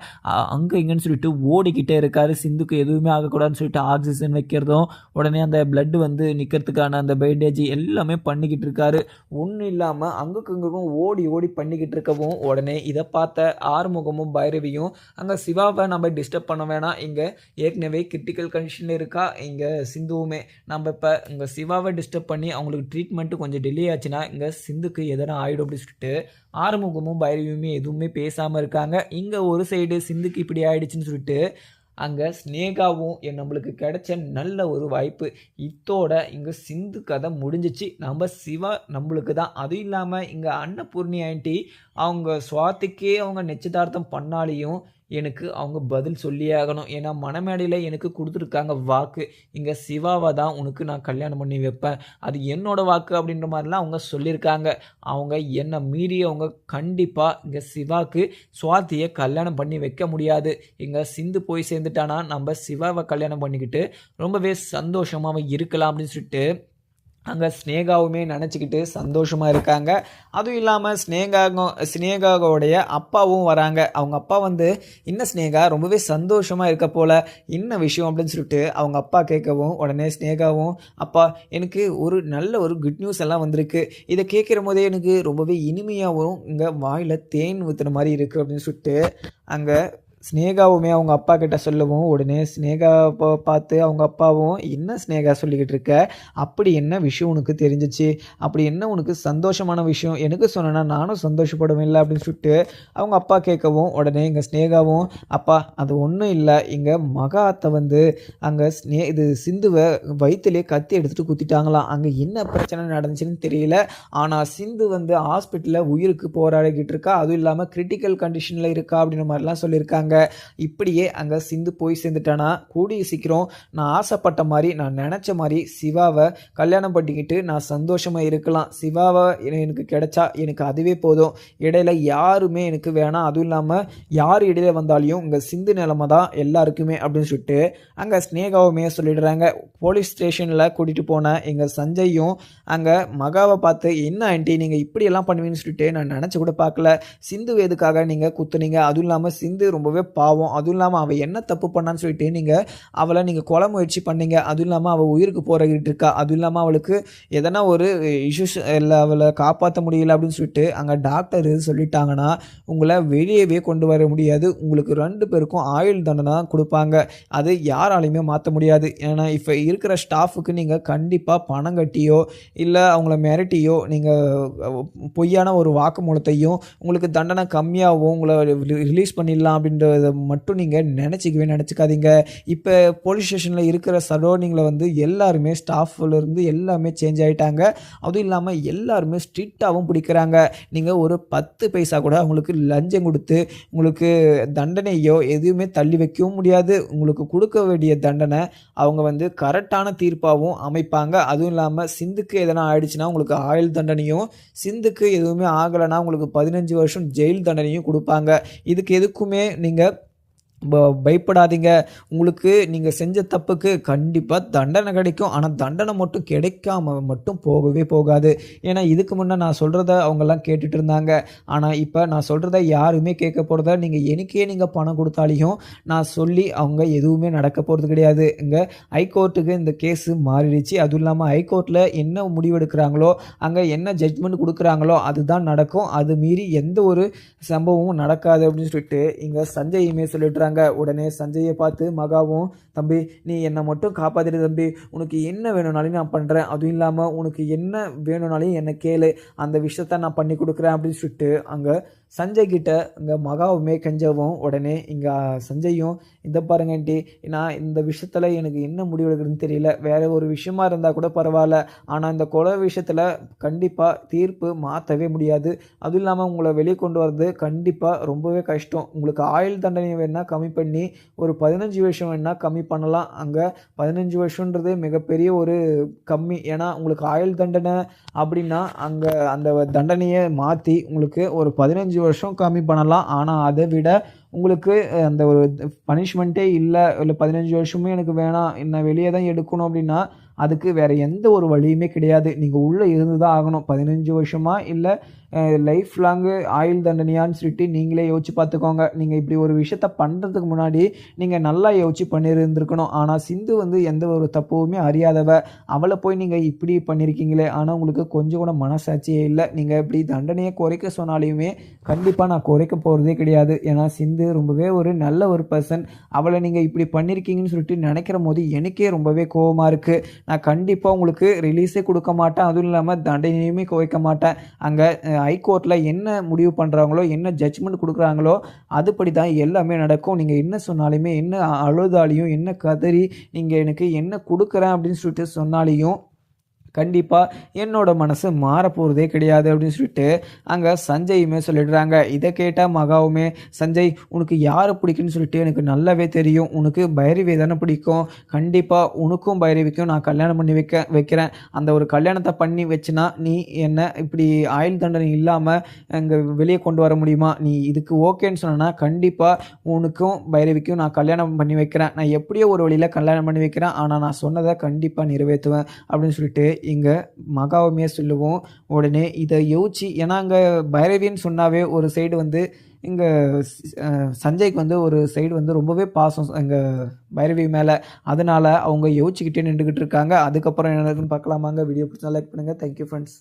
அங்கே இங்கேன்னு சொல்லிட்டு ஓடிக்கிட்டே இருக்கார், சிந்துக்கு எதுவுமே ஆகக்கூடாதுன்னு சொல்லிட்டு ஆக்சிஜன் வைக்கிறதும் உடனே அந்த பிளட்டு வந்து நிற்கிறதுக்கான அந்த பேண்டேஜ் எல்லாமே பண்ணிக்கிட்டு இருக்காரு, ஒன்றும் இல்லாமல் அங்குக்கும் இங்குக்கும் ஓடி ஓடி பண்ணிக்கிட்டு இருக்கவும் உடனே இதை பார்த்த ஆறுமுகமும் பைரவியும் அங்கே சிவாவை நம்ம டிஸ்டர்ப் பண்ண வேணாம், இங்கே ஏற்கனவே கிரிட்டிக்கல் கண்டிஷனில் இருக்கா இங்கே சிந்துவுமே, நம்ம இப்போ இங்கே சிவாவை டிஸ்டர்ப் பண்ணி அவங்களுக்கு ட்ரீட்மெண்ட்டு கொஞ்சம் டிலே ஆச்சுன்னா இங்கே சிந்துக்கு எதனா ஆகிடும் அப்படின்னு சொல்லிட்டு ஆறுமுகமும் பைரவியுமே எதுவுமே பேசாமல் இருக்காங்க. இங்கே ஒரு சைடு சிந்துக்கு இப்படி ஆயிடுச்சுன்னு சொல்லிட்டு அங்கே ஸ்னேகாவும் நம்மளுக்கு கிடைச்ச நல்ல ஒரு வாய்ப்பு. இத்தோட இங்கே சிந்து கதை முடிஞ்சிச்சு. நம்ம சிவா நம்மளுக்கு தான். அதுவும் இல்லாமல் இங்கே அன்னபூர்ணி ஆண்டி அவங்க சுவாதிக்கே அவங்க நிச்சயதார்த்தம் பண்ணாலையும் எனக்கு அவங்க பதில் சொல்லியே ஆகணும். ஏன்னா மணமேடையில் எனக்கு கொடுத்துருக்காங்க வாக்கு. இங்கே சிவாவை தான் உனக்கு நான் கல்யாணம் பண்ணி வைப்பேன், அது என்னோட வாக்கு அப்படின்ற மாதிரிலாம் அவங்க சொல்லியிருக்காங்க. அவங்க என்னை மீறி அவங்க கண்டிப்பாக இங்கே சிவாக்கு சுவாதியை கல்யாணம் பண்ணி வைக்க முடியாது. இங்கே சிந்து போய் சேர்ந்துட்டானா நம்ம சிவாவை கல்யாணம் பண்ணிக்கிட்டு ரொம்பவே சந்தோஷமாக இருக்கலாம் அப்படின்னு சொல்லிட்டு அங்கே ஸ்னேகாவுமே நினச்சிக்கிட்டு சந்தோஷமாக இருக்காங்க. அதுவும் இல்லாமல் ஸ்னேகாவோடைய அப்பாவும் வராங்க. அவங்க அப்பா வந்து இன்னும் ஸ்னேகா ரொம்பவே சந்தோஷமாக இருக்க போல், என்ன விஷயம் அப்படின்னு சொல்லிட்டு அவங்க அப்பா கேட்கவும் உடனே ஸ்னேகாவும், அப்பா எனக்கு ஒரு நல்ல ஒரு குட் நியூஸ் எல்லாம் வந்திருக்கு, இதை கேட்குற போதே எனக்கு ரொம்பவே இனிமையாகவும் இங்கே வாயில் தேன் ஊற்றுற மாதிரி இருக்குது அப்படின்னு சொல்லிட்டு அங்கே ஸ்னேகாவுமே அவங்க அப்பா கிட்ட சொல்லவும் உடனே ஸ்னேகா பார்த்து அவங்க அப்பாவும், என்ன ஸ்னேகா சொல்லிக்கிட்டு இருக்க, அப்படி என்ன விஷயம் உனக்கு தெரிஞ்சிச்சு, அப்படி என்ன உனக்கு சந்தோஷமான விஷயம் எனக்கு சொன்னா நானும் சந்தோஷப்படுவேன் இல்லை அப்படின்னு சொல்லிட்டு அவங்க அப்பா கேட்கவும் உடனே இங்கே ஸ்னேகாவும், அப்பா அது ஒன்றும் இல்லை, இங்கே மகாத்தை வந்து அங்கே இது சிந்துவை வயிற்றுலேயே கத்தி எடுத்துகிட்டு குத்திட்டாங்களாம். அங்கே என்ன பிரச்சனை நடந்துச்சுன்னு தெரியல, ஆனால் சிந்து வந்து ஹாஸ்பிட்டலில் உயிருக்கு போராடிக்கிட்டு இருக்கா, அதுவும் இல்லாமல் கிரிட்டிக்கல் கண்டிஷனில் இருக்கா அப்படின்ற மாதிரிலாம் சொல்லியிருக்காங்க. இப்படியே அங்கே சிந்து போய் சேர்ந்துட்டானா கூடிய சீக்கிரம் நான் ஆசைப்பட்ட மாதிரி நான் நினச்ச மாதிரி சிவாவை கல்யாணம் பண்ணிக்கிட்டு நான் சந்தோஷமாக இருக்கலாம். சிவாவை எனக்கு கிடைச்சா எனக்கு அதுவே போதும், இடையில யாருமே எனக்கு வேணாம், அதுவும் இல்லாமல் யார் இடையில வந்தாலையும் இங்கே சிந்து நிலைமை தான் எல்லாருக்குமே அப்படின்னு சொல்லிட்டு அங்கே ஸ்னேகாவுமே சொல்லிடுறாங்க. போலீஸ் ஸ்டேஷனில் கூட்டிகிட்டு போன எங்கள் சஞ்சயும் அங்கே மகாவை பார்த்து, என்ன ஆண்டி நீங்கள் இப்படியெல்லாம் பண்ணுவீங்கன்னு சொல்லிட்டு நான் நினச்சி கூட பார்க்கல, சிந்து எதுக்காக நீங்கள் குத்துனீங்க, அதுவும் இல்லாமல் சிந்து ரொம்பவே பாவம், அதுவும் இல்லாமல் அவள் என்ன தப்பு பண்ணான்னு சொல்லிட்டு அவளை நீங்கள் கொலை முயற்சி பண்ணீங்க, அதுவும் இல்லாமல் அவள் உயிருக்கு போராடிட்டு இருக்கா, அதுவும் இல்லாமல் அவளுக்கு எதனா ஒரு இஷ்யூஸ் இல்லை, அவளை காப்பாற்ற முடியல அப்படின்னு சொல்லிட்டு அங்கே டாக்டர் சொல்லிட்டாங்கன்னா உங்களை வெளியவே கொண்டு வர முடியாது, உங்களுக்கு 2 பேருக்கும் ஆயுள் தண்டனை தான் கொடுப்பாங்க, அது யாராலையுமே மாற்ற முடியாது. ஏன்னா இப்போ இருக்கிற ஸ்டாஃபுக்கு நீங்கள் கண்டிப்பாக பணம் கட்டியோ இல்லை அவங்கள மிரட்டியோ நீங்கள் பொய்யான ஒரு வாக்குமூலத்தையும் உங்களுக்கு தண்டனை கம்மியாகவும் உங்களை ரிலீஸ் பண்ணிடலாம் அப்படின்றத மட்டும் நீங்கள் நினச்சிக்காதீங்க. இப்போ போலீஸ் ஸ்டேஷனில் இருக்கிற சரௌண்டிங்கில் வந்து எல்லாருமே ஸ்டாஃப்லேருந்து எல்லாமே சேஞ்ச் ஆகிட்டாங்க, அதுவும் இல்லாமல் எல்லாருமே ஸ்ட்ரிக்டாகவும் பிடிக்கிறாங்க. நீங்கள் ஒரு 10 பைசா கூட அவங்களுக்கு லஞ்சம் கொடுத்து உங்களுக்கு தண்டனையோ எதுவுமே தள்ளி வைக்கவும் முடியாது. உங்களுக்கு கொடுக்க வேண்டிய தண்டனை அவங்க வந்து கரெக்டான தீர்ப்பாகவும் அமைப்பாங்க. அதுவும் இல்லாமல் சிந்துக்கு எதனா ஆயிடுச்சுன்னா உங்களுக்கு ஆயுள் தண்டனையும், சிந்துக்கு எதுவுமே ஆகலைன்னா உங்களுக்கு 15 வருஷம் ஜெயில் தண்டனையும் கொடுப்பாங்க. இதுக்கு எதுக்குமே நீங்கள் பயப்படாதீங்க. உங்களுக்கு நீங்கள் செஞ்ச தப்புக்கு கண்டிப்பாக தண்டனை கிடைக்கும், ஆனால் தண்டனை மட்டும் கிடைக்காம மட்டும் போகவே போகாது. ஏன்னா இதுக்கு முன்னே நான் சொல்கிறத அவங்கெல்லாம் கேட்டுட்டு இருந்தாங்க, ஆனால் இப்போ நான் சொல்கிறத யாருமே கேட்க போகிறத, நீங்கள் பணம் கொடுத்தாலையும் நான் சொல்லி அவங்க எதுவுமே நடக்க போகிறது கிடையாது. இங்கே ஹைகோர்ட்டுக்கு இந்த கேஸு மாறிடுச்சு. அதுவும் இல்லாமல் ஹைகோர்ட்டில் என்ன முடிவெடுக்கிறாங்களோ அங்கே என்ன ஜட்ஜ்மெண்ட் கொடுக்குறாங்களோ அதுதான் நடக்கும், அது மீறி எந்த ஒரு சம்பவமும் நடக்காது அப்படின்னு சொல்லிட்டு இங்கே சஞ்சயுமே சொல்லிட்டு உடனே சஞ்சயை பார்த்து மகாவும், தம்பி நீ என்னை மட்டும் காப்பாத்திடு தம்பி, உனக்கு என்ன வேணும்னாலும் நான் பண்ணுறேன், அதுவும் இல்லாமல் உனக்கு என்ன வேணும்னாலும் என்னை கேளு, அந்த விஷயத்த நான் பண்ணி கொடுக்குறேன் அப்படின்னு சொல்லிட்டு அங்கே சஞ்சய் கிட்ட இங்கே மகாவுமே கெஞ்சவும் உடனே இங்கே சஞ்சயும், இதை பாருங்கன்ட்டி நான் இந்த விஷயத்தில் எனக்கு என்ன முடிவு எடுக்கிறதுன்னு தெரியல, வேறு ஒரு விஷயமா இருந்தால் கூட பரவாயில்ல, ஆனால் இந்த கொலை விஷயத்தில் கண்டிப்பாக தீர்ப்பு மாற்றவே முடியாது, அதுவும் இல்லாமல் உங்களை வெளியே கொண்டு வர்றது கண்டிப்பாக ரொம்பவே கஷ்டம், உங்களுக்கு ஆயுள் தண்டனை வேணால் கம்மி பண்ணி ஒரு 15 வருஷம் வேணால் கம்மி பண்ணலாம். அங்கே 15 வருஷன்றது மிகப்பெரிய ஒரு கம்மி, ஏன்னா உங்களுக்கு ஆயுள் தண்டனை அப்படின்னா அங்கே அந்த தண்டனையை மாற்றி உங்களுக்கு ஒரு 15 வருஷம் கம்மி பண்ணலாம். ஆனால் அதை விட உங்களுக்கு அந்த ஒரு பனிஷ்மெண்ட்டே இல்லை 15 வருஷமே எனக்கு வேணாம், நான் வெளியே தான் எடுக்கணும் அப்படின்னா அதுக்கு வேறு எந்த ஒரு வழியுமே கிடையாது, நீங்கள் உள்ளே இருந்து தான் ஆகணும். 15 வருஷமா இல்லை லைஃப் லாங்கு ஆயுள் தண்டனையான்னு சொல்லிட்டு நீங்களே யோசிச்சு பார்த்துக்கோங்க. நீங்கள் இப்படி ஒரு விஷயத்த பண்ணுறதுக்கு முன்னாடி நீங்கள் நல்லா யோசிச்சு பண்ணியிருந்துருக்கணும். ஆனால் சிந்து வந்து எந்த ஒரு தப்புமே அறியாதவ, அவளை போய் நீங்கள் இப்படி பண்ணியிருக்கீங்களே, ஆனால் உங்களுக்கு கொஞ்சம் கூட மனசாட்சியே இல்லை. நீங்கள் இப்படி தண்டனையை குறைக்க சொன்னாலையுமே கண்டிப்பாக நான் குறைக்க போகிறதே கிடையாது. ஏன்னா சிந்து சிந்து ரொம்பவே ஒரு நல்ல ஒரு பர்சன். அவளை நீங்கள் இப்படி பண்ணியிருக்கீங்கன்னு சொல்லிட்டு நினைக்கிற போது எனக்கே ரொம்பவே கோவமாக இருக்குது. நான் கண்டிப்பாக உங்களுக்கு ரிலீஸே கொடுக்க மாட்டேன். அதுவும் இல்லாமல் தண்டனையுமே குறைக்க மாட்டேன். அங்கே ஹைகோர்ட்டில் என்ன முடிவு பண்ணுறாங்களோ, என்ன ஜட்ஜ்மெண்ட் கொடுக்குறாங்களோ அதுபடி தான் எல்லாமே நடக்கும். நீங்கள் என்ன சொன்னாலுமே, என்ன அழுதாலையும், என்ன கதறி நீங்கள் எனக்கு என்ன கொடுக்குறேன் அப்படின்னு சொல்லிட்டு சொன்னாலையும் கண்டிப்பாக என்னோட மனசு மாறப்போகிறதே கிடையாது அப்படின்னு சொல்லிட்டு அங்கே சஞ்சயுமே சொல்லிடுறாங்க. இதை கேட்டால் மகாவுமே, சஞ்சய் உனக்கு யாரை பிடிக்குன்னு சொல்லிட்டு எனக்கு நல்லாவே தெரியும். உனக்கு பைரவி தானே பிடிக்கும். கண்டிப்பாக உனக்கும் பைரவிக்கும் நான் கல்யாணம் பண்ணி வைக்கிறேன். அந்த ஒரு கல்யாணத்தை பண்ணி வச்சுனா நீ என்ன இப்படி ஆயுள் தண்டனை இல்லாமல் இங்கே வெளியே கொண்டு வர முடியுமா? நீ இதுக்கு ஓகேன்னு சொன்னா கண்டிப்பாக உனக்கும் பைரவிக்கும் நான் கல்யாணம் பண்ணி வைக்கிறேன். நான் எப்படியோ ஒரு வழியில் கல்யாணம் பண்ணி வைக்கிறேன். ஆனால் நான் சொன்னதை கண்டிப்பாக நிறைவேற்றுவேன் அப்படின்னு சொல்லிட்டு இங்கே மகாவுமே சொல்லுவோம். உடனே இதை யோசிச்சு, ஏன்னா அங்கே பைரவின்னு சொன்னாவே ஒரு சைடு வந்து இங்கே சஞ்சய்க்கு வந்து ஒரு சைடு வந்து ரொம்பவே பாசம் இங்கே பைரவி மேலே. அதனால் அவங்க யோசிச்சுக்கிட்டே நின்றுக்கிட்டு இருக்காங்க. அதுக்கப்புறம் என்னதுன்னு பார்க்கலாமாங்க. வீடியோ பிடிச்சா லைக் பண்ணுங்கள். Thank you friends.